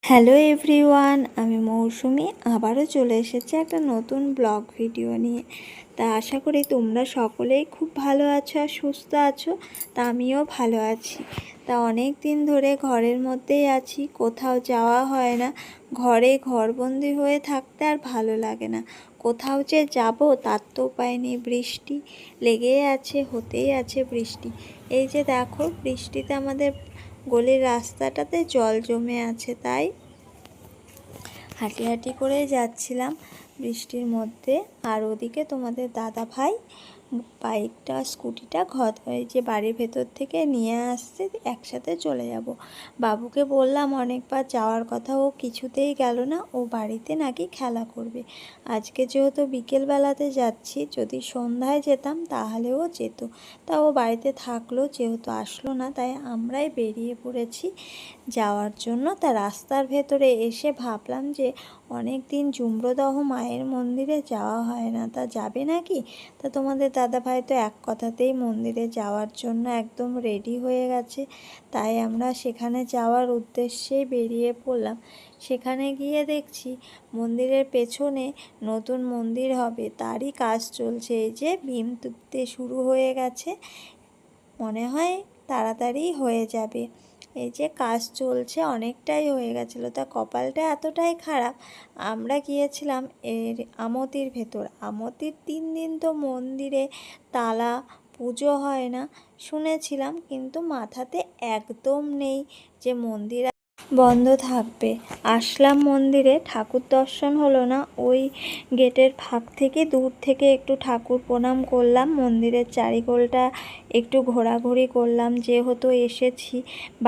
Hello everyone, আমি মৌসুমি আবারও চলে এসেছি একটা নতুন ব্লগ ভিডিও নিয়ে। তা আশা করি তোমরা সকলেই খুব ভালো আছো আর সুস্থ আছো। তা আমিও ভালো আছি। তা অনেক দিন ধরে ঘরের মধ্যেই আছি, কোথাও যাওয়া হয় না। ঘরে ঘরবন্দি হয়ে থাকতে আর ভালো লাগে না। কোথাও যে যাব তার তো উপায় নেই, বৃষ্টি লেগেই আছে, হতেই আছে বৃষ্টি। এই যে দেখো, বৃষ্টিতে আমাদের গলির রাস্তাটাতে জল জমে আছে, তাই হাঁটি হাঁটি করে যাচ্ছিলাম বৃষ্টির মধ্যে। আর ওদিকে তোমাদের দাদা ভাই বাইকটা স্কুটিটা যে বাড়ির ভেতর থেকে নিয়ে আসছে, একসাথে চলে যাব। বাবুকে বললাম অনেকবার যাওয়ার কথা, ও কিছুতেই গেল না। ও বাড়িতে নাকি খেলা করবে। আজকে যেহেতু বিকেলবেলাতে যাচ্ছি, যদি সন্ধ্যায় যেতাম তাহলেও যেত। তা ও বাড়িতে থাকলো, যেহেতু আসলো না, তাই আমরাই বেরিয়ে পড়েছি যাওয়ার জন্য। তা রাস্তার ভেতরে এসে ভাবলাম যে অনেক দিন জুম্রদহ মায়ের মন্দিরে যাওয়া হয় না, তা যাবে নাকি? তা তোমাদের দাদাভাই তো এক কথাতেই মন্দিরে যাওয়ার জন্য একদম রেডি হয়ে গেছে। তাই আমরা সেখানে যাওয়ার উদ্দেশ্যেই বেরিয়ে পড়লাম। সেখানে গিয়ে দেখছি মন্দিরের পেছনে নতুন মন্দির হবে, তারই কাজ চলছে। এই যে বিম তুলতে শুরু হয়ে গেছে, মনে হয় তাড়াতাড়ি হয়ে যাবে। এই যে কাজ চলছে, অনেকটাই হয়ে গেছিলো। তা কপালটা এতটাই খারাপ, আমরা গিয়েছিলাম এর আমতির ভেতর। আমতির 3 দিন তো মন্দিরে তালা, পুজো হয় না শুনেছিলাম, কিন্তু মাথাতে একদম নেই যে মন্দির বন্ধ থাকবে। আসলাম মন্দিরে, ঠাকুর দর্শন হলো না। ওই গেটের ফাঁক থেকে দূর থেকে একটু ঠাকুর প্রণাম করলাম, মন্দিরের চারিগোলটা একটু ঘোরাঘুরি করলাম। যেহেতু এসেছি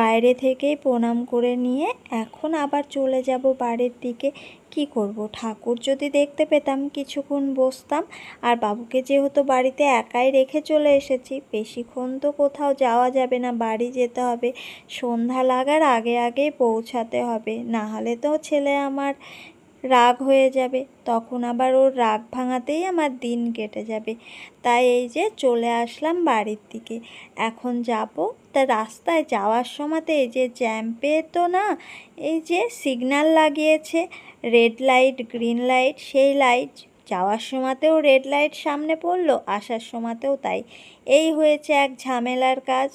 বাইরে থেকেই প্রণাম করে নিয়ে এখন আবার চলে যাব বাড়ির দিকে। কি করব, ঠাকুর যদি দেখতে পেতাম কিছুক্ষণ বসতাম। আর বাবুকে যেহেতু বাড়িতে একাই রেখে চলে এসেছি, বেশিক্ষণ তো কোথাও যাওয়া যাবে না, বাড়ি যেতে হবে। সন্ধ্যা লাগার আগে আগেই পৌঁছাতে হবে, না হলে তো ছেলে আমার রাগ হয়ে যাবে, তখন আবার ওর রাগ ভাঙাতেই আমার দিন কেটে যাবে। তাই এই যে চলে আসলাম বাড়ির দিকে, এখন যাব। তা রাস্তায় যাওয়ার সময়তে এই যে জ্যাম্পে তো না, এই যে সিগন্যাল লাগিয়েছে, রেড লাইট, গ্রিন লাইট, সেই লাইট যাওয়ার সময়তেও রেড লাইট সামনে পড়লো, আসার সময়তেও তাই। এই হয়েছে এক ঝামেলার কাজ।